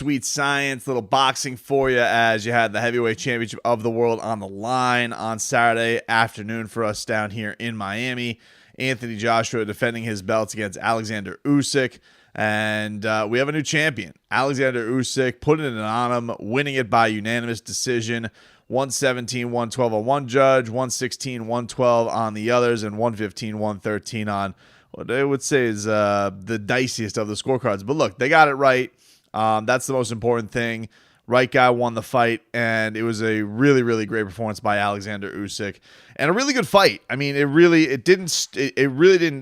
Sweet science, little boxing for you as you had the heavyweight championship of the world on the line on Saturday afternoon for us down here in Miami. Anthony Joshua defending his belts against Oleksandr Usyk. And we have a new champion. Oleksandr Usyk putting it on him, winning it by unanimous decision. 117-112 on one judge, 116-112 on the others, and 115-113 on what I would say is the diciest of the scorecards. But look, they got it right. That's the most important thing. Right guy won the fight, and it was a really, really great performance by Oleksandr Usyk, and a really good fight. I mean, it really didn't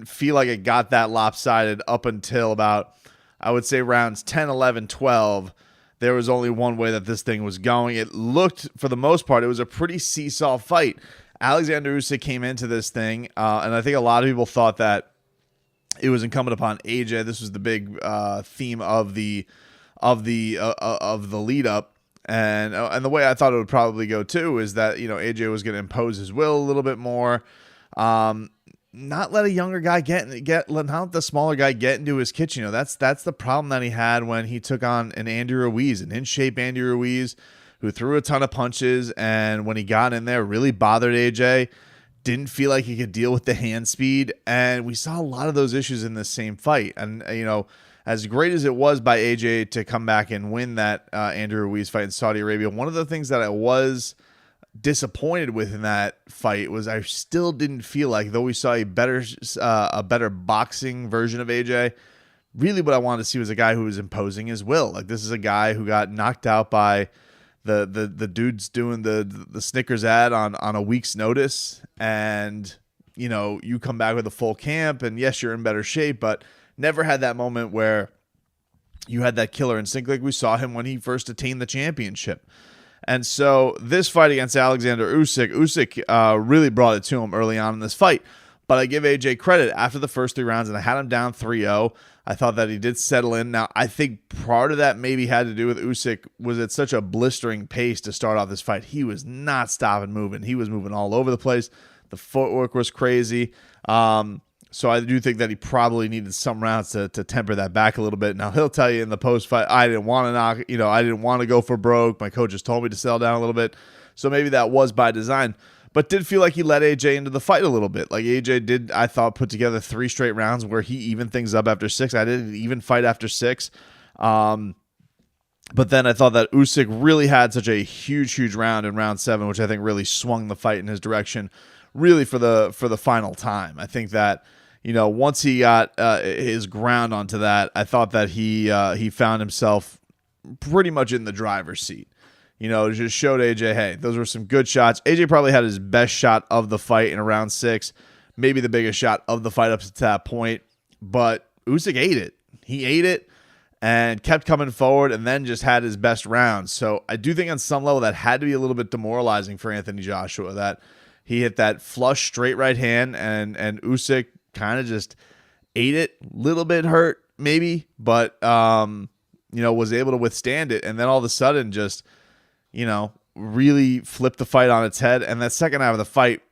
feel like it got that lopsided up until about, I would say, rounds 10, 11, 12. There was only one way that this thing was going. It looked, for the most part, it was a pretty seesaw fight. Oleksandr Usyk came into this thing, and I think a lot of people thought that it was incumbent upon AJ. This was the big theme of the lead up, and the way I thought it would probably go too is that AJ was going to impose his will a little bit more, not let a younger guy not the smaller guy get into his kitchen. That's the problem that he had when he took on an Andy Ruiz, an in shape Andy Ruiz, who threw a ton of punches, and when he got in there really bothered AJ. Didn't feel like he could deal with the hand speed, and we saw a lot of those issues in this same fight. And as great as it was by AJ to come back and win that Andrew Ruiz fight in Saudi Arabia, one of the things that I was disappointed with in that fight was I still didn't feel like, though we saw a better boxing version of AJ, really what I wanted to see was a guy who was imposing his will. Like, this is a guy who got knocked out by the dudes doing the Snickers ad on a week's notice, and you come back with a full camp, and yes, you're in better shape, but never had that moment where you had that killer instinct like we saw him when he first attained the championship. And so this fight against Oleksandr Usyk really brought it to him early on in this fight. But I give AJ credit after the first 3 rounds, and I had him down 3-0. I thought that he did settle in. Now, I think part of that maybe had to do with Usyk was at such a blistering pace to start off this fight. He was not stopping moving. He was moving all over the place. The footwork was crazy. So I do think that he probably needed some rounds to temper that back a little bit. Now, he'll tell you in the post-fight, I didn't want to go for broke. My coaches told me to settle down a little bit. So maybe that was by design. But did feel like he let AJ into the fight a little bit. Like AJ did, I thought, put together 3 straight rounds where he evened things up after 6. I didn't even fight after 6. But then I thought that Usyk really had such a huge round in round 7, which I think really swung the fight in his direction, really for the final time. I think that once he got his ground onto that, I thought that he found himself pretty much in the driver's seat. Just showed AJ, hey, those were some good shots. AJ probably had his best shot of the fight in round 6, maybe the biggest shot of the fight up to that point. But Usyk ate it. He ate it and kept coming forward, and then just had his best round. So I do think on some level that had to be a little bit demoralizing for Anthony Joshua, that he hit that flush straight right hand, and Usyk kind of just ate it. Little bit hurt maybe, but was able to withstand it, and then all of a sudden just really flipped the fight on its head. And that second half of the fight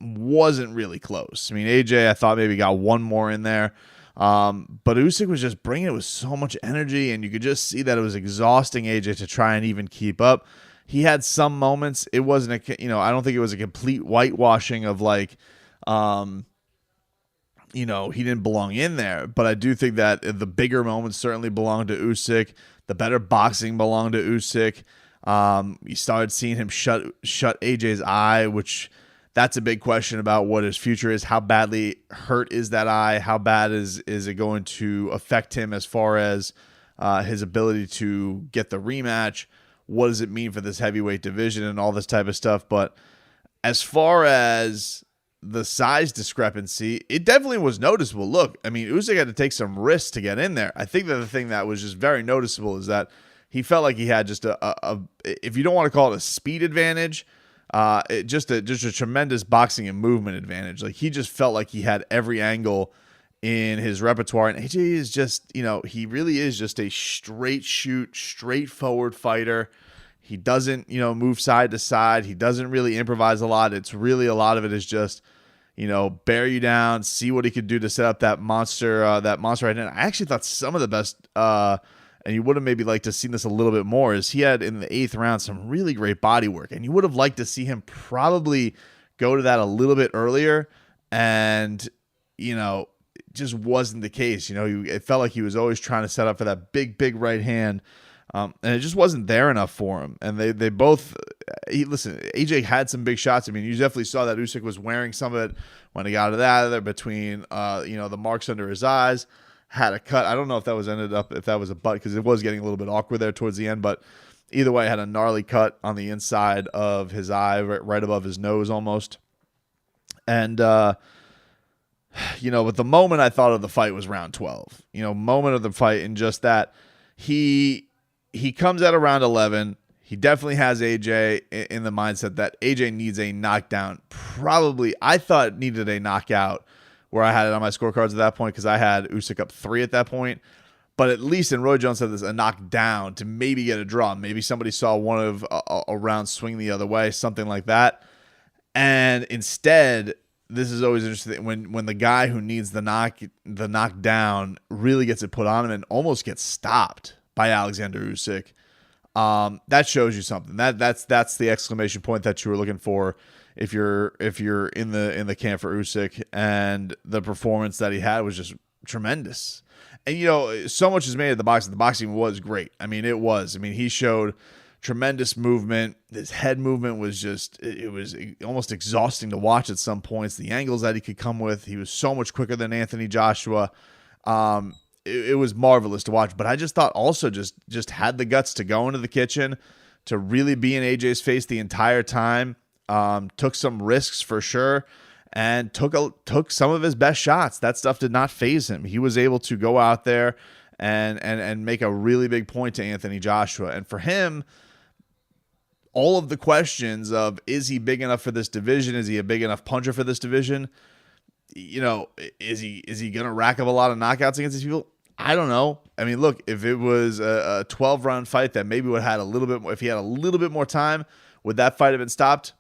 wasn't really close. I mean, AJ, I thought maybe got one more in there. But Usyk was just bringing it with so much energy, and you could just see that it was exhausting AJ to try and even keep up. He had some moments. It wasn't I don't think it was a complete whitewashing of like, he didn't belong in there. But I do think that the bigger moments certainly belonged to Usyk. The better boxing belonged to Usyk. You started seeing him shut AJ's eye, which that's a big question about what his future is. How badly hurt is that eye? How bad is it going to affect him as far as his ability to get the rematch? What does it mean for this heavyweight division and all this type of stuff? But as far as the size discrepancy, it definitely was noticeable. Look, I mean, Usyk had to take some risks to get in there. I think that the thing that was just very noticeable is that he felt like he had just a if you don't want to call it a speed advantage, just a tremendous boxing and movement advantage. Like, he just felt like he had every angle in his repertoire. And AJ is just, he really is just a straight shoot, straightforward fighter. He doesn't, move side to side. He doesn't really improvise a lot. It's really, a lot of it is just, bear you down, see what he could do to set up that monster right now. I actually thought some of the best and you would have maybe liked to have seen this a little bit more, is he had in the 8th round some really great body work, and you would have liked to see him probably go to that a little bit earlier, and, you know, it just wasn't the case. You know, it felt like he was always trying to set up for that big right hand, and it just wasn't there enough for him. And they both, listen, AJ had some big shots. I mean, you definitely saw that Usyk was wearing some of it when he got to that there between, you know, the marks under his eyes. Had a cut. I don't know if that was if that was a butt, because it was getting a little bit awkward there towards the end, but either way, had a gnarly cut on the inside of his eye, right above his nose almost. And, you know, but the moment I thought of the fight was round 12, you know, moment of the fight, and just that he comes out of round 11. He definitely has AJ in the mindset that AJ needs a knockdown. Probably, I thought needed a knockout, where I had it on my scorecards at that point, because I had Usyk up 3 at that point. But at least, and Roy Jones said this, a knockdown to maybe get a draw. Maybe somebody saw one of a round swing the other way, something like that. And instead, this is always interesting when the guy who needs the knockdown really gets it put on him and almost gets stopped by Oleksandr Usyk. That shows you something. That's the exclamation point that you were looking for if you're in the camp for Usyk. And the performance that he had was just tremendous. And, you know, so much is made of the boxing. The boxing was great. I mean, it was. I mean, he showed tremendous movement. His head movement was just, it was almost exhausting to watch at some points. The angles that he could come with, he was so much quicker than Anthony Joshua. It was marvelous to watch. But I just thought also just had the guts to go into the kitchen, to really be in AJ's face the entire time. Took some risks for sure, and took some of his best shots. That stuff did not faze him. He was able to go out there and make a really big point to Anthony Joshua. And for him, all of the questions of, is he big enough for this division? Is he a big enough puncher for this division? You know, is he going to rack up a lot of knockouts against these people? I don't know. I mean, look, if it was a 12-round fight that maybe would have had a little bit more, if he had a little bit more time, would that fight have been stopped?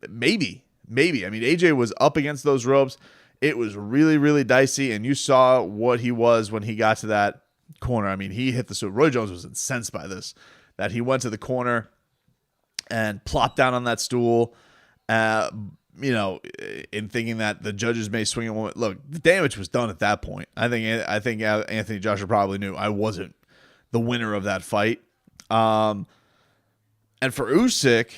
Maybe. I mean, AJ was up against those ropes. It was really, really dicey, and you saw what he was when he got to that corner. I mean, he hit the suit. Roy Jones was incensed by this, that he went to the corner and plopped down on that stool, you know, in thinking that the judges may swing it. Look, the damage was done at that point. I think Anthony Joshua probably knew I wasn't the winner of that fight. And for Usyk,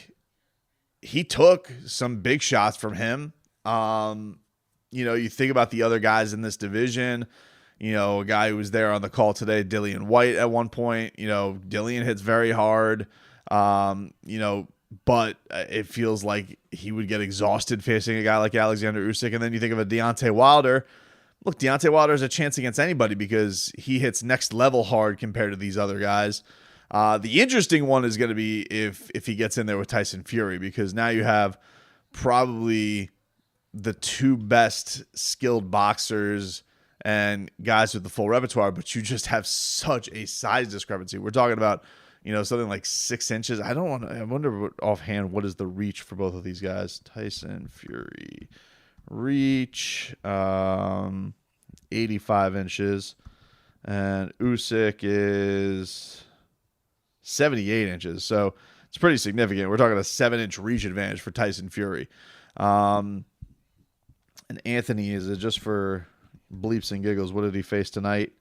he took some big shots from him. You know, you think about the other guys in this division, you know, a guy who was there on the call today, Dillian White, at one point. You know, Dillian hits very hard, you know, but it feels like he would get exhausted facing a guy like Oleksandr Usyk. And then you think of a Deontay Wilder. Look, Deontay Wilder has a chance against anybody because he hits next level hard compared to these other guys. The interesting one is going to be if he gets in there with Tyson Fury, because now you have probably the 2 best skilled boxers and guys with the full repertoire, but you just have such a size discrepancy. We're talking about, you know, something like 6 inches. I wonder offhand, what is the reach for both of these guys? Tyson Fury reach, 85 inches, and Usyk is 78 inches. So it's pretty significant. We're talking a 7-inch reach advantage for Tyson Fury. And Anthony, is it just for bleeps and giggles? What did he face tonight?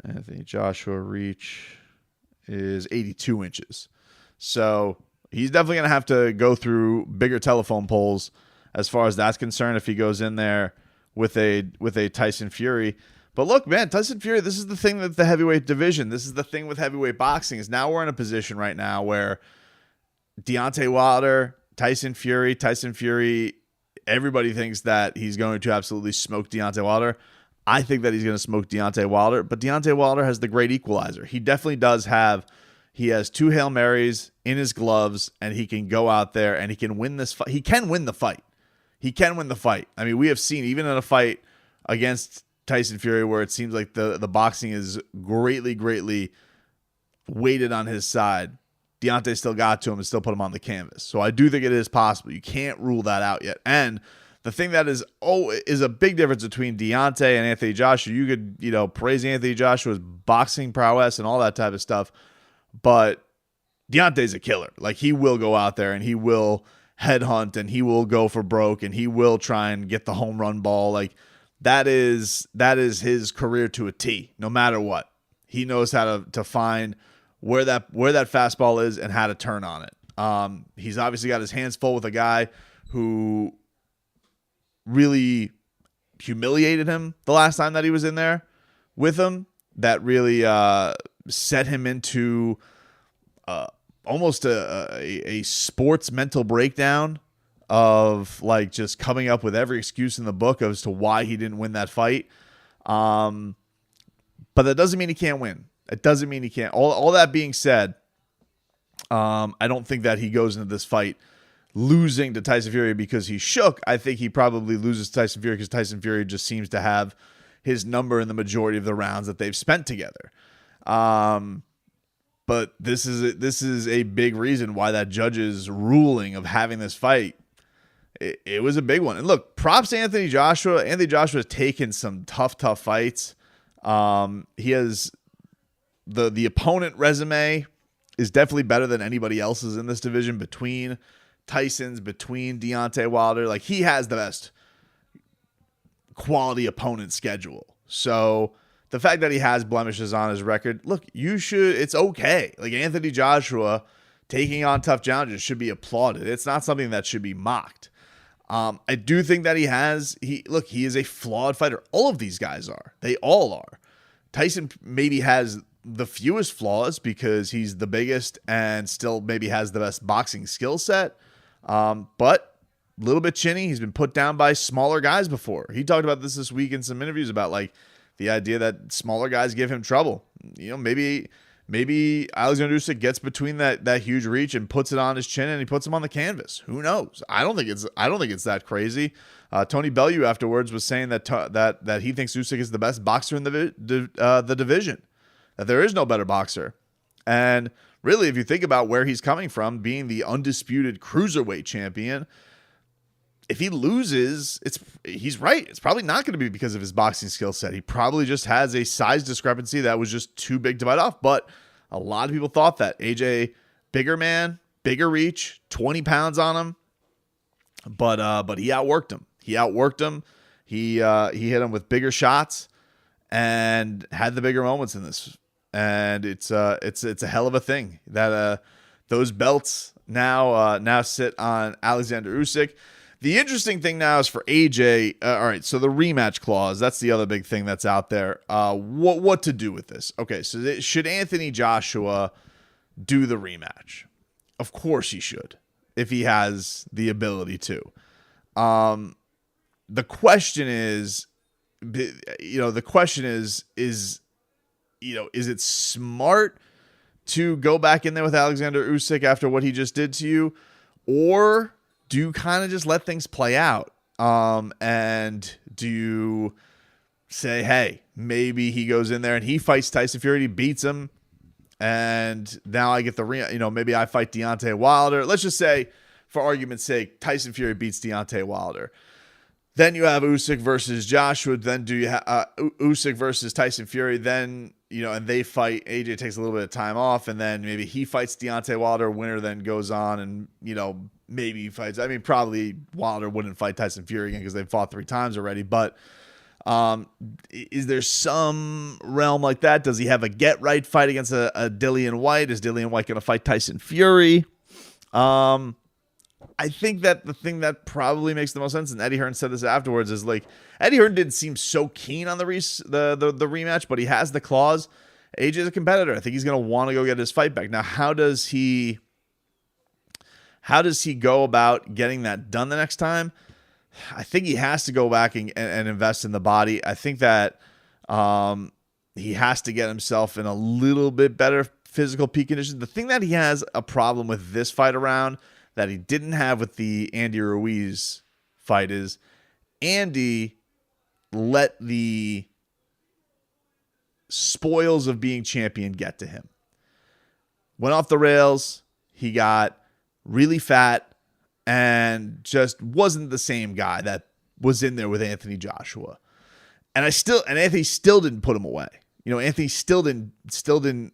Anthony Joshua reach is 82 inches. So he's definitely going to have to go through bigger telephone poles as far as that's concerned if he goes in there with a Tyson Fury. But look, man, Tyson Fury, this is the thing with the heavyweight division. This is the thing with heavyweight boxing, is now we're in a position right now where Deontay Wilder, Tyson Fury, everybody thinks that he's going to absolutely smoke Deontay Wilder. I think that he's going to smoke Deontay Wilder, but Deontay Wilder has the great equalizer. He definitely does have, he has 2 Hail Marys in his gloves, and he can go out there and he can win this fight. He can win the fight. I mean, we have seen, even in a fight against Tyson Fury, where it seems like the boxing is greatly weighted on his side, Deontay still got to him and still put him on the canvas. So I do think it is possible. You can't rule that out yet. And The thing that is a big difference between Deontay and Anthony Joshua, you could, praise Anthony Joshua's boxing prowess and all that type of stuff, but Deontay's a killer. Like, he will go out there and he will headhunt and he will go for broke and he will try and get the home run ball. Like, that is his career to a T, no matter what. He knows how to find where that fastball is and how to turn on it. He's obviously got his hands full with a guy who really humiliated him the last time that he was in there with him. That really set him into almost a sports mental breakdown of like just coming up with every excuse in the book as to why he didn't win that fight. But that doesn't mean he can't win. It doesn't mean he can't. All that being said, I don't think that he goes into this fight losing to Tyson Fury because he's shook. I think he probably loses to Tyson Fury because Tyson Fury just seems to have his number in the majority of the rounds that they've spent together. But this is a big reason why that judge's ruling of having this fight, it was a big one. And look, props to Anthony Joshua. Anthony Joshua has taken some tough fights. He has the opponent resume is definitely better than anybody else's in this division between Tyson's, between Deontay Wilder. Like, he has the best quality opponent schedule. So the fact that he has blemishes on his record, look, it's okay. Like, Anthony Joshua taking on tough challenges should be applauded. It's not something that should be mocked. I do think that he is a flawed fighter. All of these guys are. They all are. Tyson maybe has the fewest flaws because he's the biggest and still maybe has the best boxing skill set. But a little bit chinny. He's been put down by smaller guys before. He talked about this week in some interviews about like the idea that smaller guys give him trouble. Maybe Oleksandr Usyk gets between that huge reach and puts it on his chin and he puts him on the canvas. Who knows? I don't think it's that crazy. Tony Bellew afterwards was saying that he thinks Usyk is the best boxer in the division. That there is no better boxer. And really, if you think about where he's coming from, being the undisputed cruiserweight champion, if he loses, he's right. It's probably not going to be because of his boxing skill set. He probably just has a size discrepancy that was just too big to bite off. But a lot of people thought that. AJ, bigger man, bigger reach, 20 pounds on him. But he outworked him. He hit him with bigger shots and had the bigger moments in this. And it's a hell of a thing that those belts now sit on Oleksandr Usyk. The interesting thing now is for AJ. All right, so the rematch clause, that's the other big thing that's out there. What to do with this? Okay, so should Anthony Joshua do the rematch? Of course he should, if he has the ability to. The question is, is it smart to go back in there with Oleksandr Usyk after what he just did to you, or do you kind of just let things play out? And do you say, hey, maybe he goes in there and he fights Tyson Fury, he beats him, and now I get maybe I fight Deontay Wilder. Let's just say, for argument's sake, Tyson Fury beats Deontay Wilder. Then you have Usyk versus Joshua. Then do you have Usyk versus Tyson Fury? Then, and they fight. AJ takes a little bit of time off, and then maybe he fights Deontay Wilder. Winner then goes on and, maybe he fights. I mean, probably Wilder wouldn't fight Tyson Fury again because they've fought 3 times already. But is there some realm like that? Does he have a get-right fight against a Dillian White? Is Dillian White going to fight Tyson Fury? I think that the thing that probably makes the most sense, and Eddie Hearn said this afterwards, is like Eddie Hearn didn't seem so keen on the rematch, but he has the clause. AJ's a competitor. I think he's going to want to go get his fight back. Now, how does he go about getting that done the next time? I think he has to go back and invest in the body. I think that he has to get himself in a little bit better physical peak condition. The thing that he has a problem with this fight around that he didn't have with the Andy Ruiz fight is Andy let the spoils of being champion get to him. Went off the rails. He got really fat and just wasn't the same guy that was in there with Anthony Joshua. And Anthony still didn't put him away. Anthony still didn't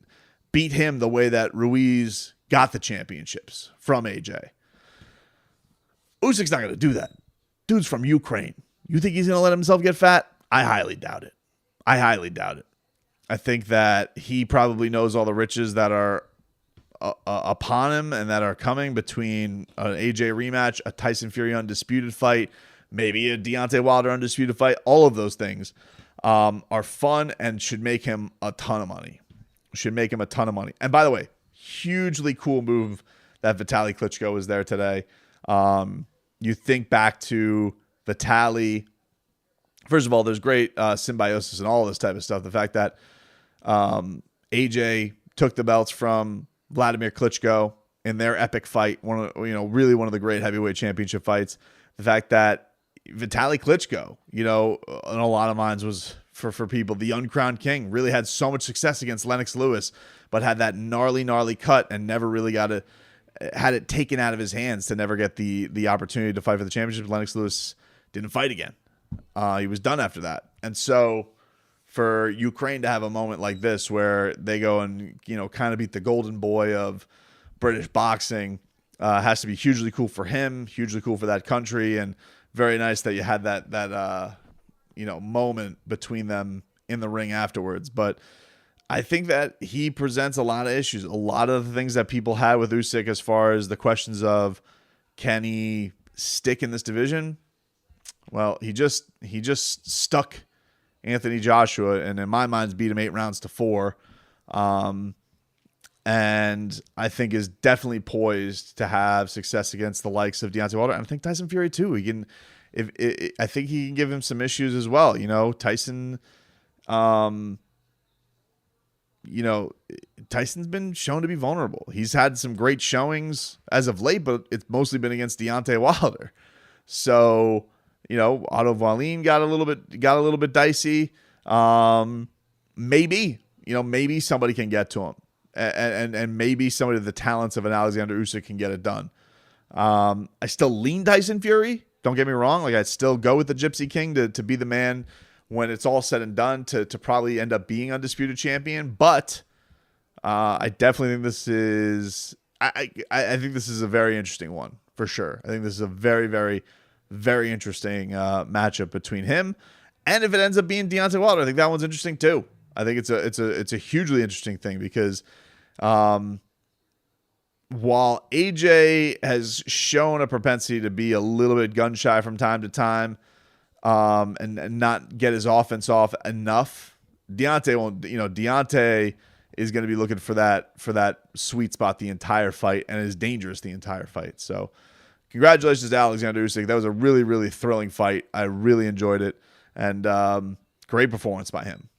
beat him the way that Ruiz got the championships from AJ. Usyk's not going to do that. Dude's from Ukraine. You think he's going to let himself get fat? I highly doubt it. I think that he probably knows all the riches that are upon him and that are coming between an AJ rematch, a Tyson Fury undisputed fight, maybe a Deontay Wilder undisputed fight. All of those things are fun and should make him a ton of money. And by the way, hugely cool move that Vitaly Klitschko was there today. You think back to Vitaly. First of all, there's great symbiosis and all this type of stuff. The fact that AJ took the belts from Vladimir Klitschko in their epic fight, really one of the great heavyweight championship fights. The fact that Vitaly Klitschko, in a lot of minds was for people the uncrowned king, really had so much success against Lennox Lewis, but had that gnarly cut and never really had it taken out of his hands to never get the opportunity to fight for the championship. Lennox Lewis didn't fight again. He was done after that. And so for Ukraine to have a moment like this where they go and, kind of beat the golden boy of British boxing has to be hugely cool for him, hugely cool for that country, and very nice that you had that moment between them in the ring afterwards. But I think that he presents a lot of issues, a lot of the things that people had with Usyk as far as the questions of, can he stick in this division? Well, he just stuck Anthony Joshua, and in my mind, beat him 8 rounds to 4. And I think is definitely poised to have success against the likes of Deontay Wilder. And I think Tyson Fury too. I think he can give him some issues as well. Tyson, Tyson's been shown to be vulnerable. He's had some great showings as of late, but it's mostly been against Deontay Wilder. So, Otto Wallin got a little bit dicey. Maybe somebody can get to him. And maybe somebody of the talents of an Oleksandr Usyk can get it done. I still lean Tyson Fury. Don't get me wrong. I'd still go with the Gypsy King to be the man when it's all said and done to probably end up being undisputed champion. But I definitely think this is I think this is a very interesting one for sure. I think this is a very, very, very interesting matchup between him. And if it ends up being Deontay Wilder, I think that one's interesting too. I think it's a hugely interesting thing because while AJ has shown a propensity to be a little bit gun shy from time to time, and not get his offense off enough, Deontay won't. Deontay is going to be looking for that sweet spot the entire fight and is dangerous the entire fight. So, congratulations to Oleksandr Usyk. That was a really, really thrilling fight. I really enjoyed it, and great performance by him.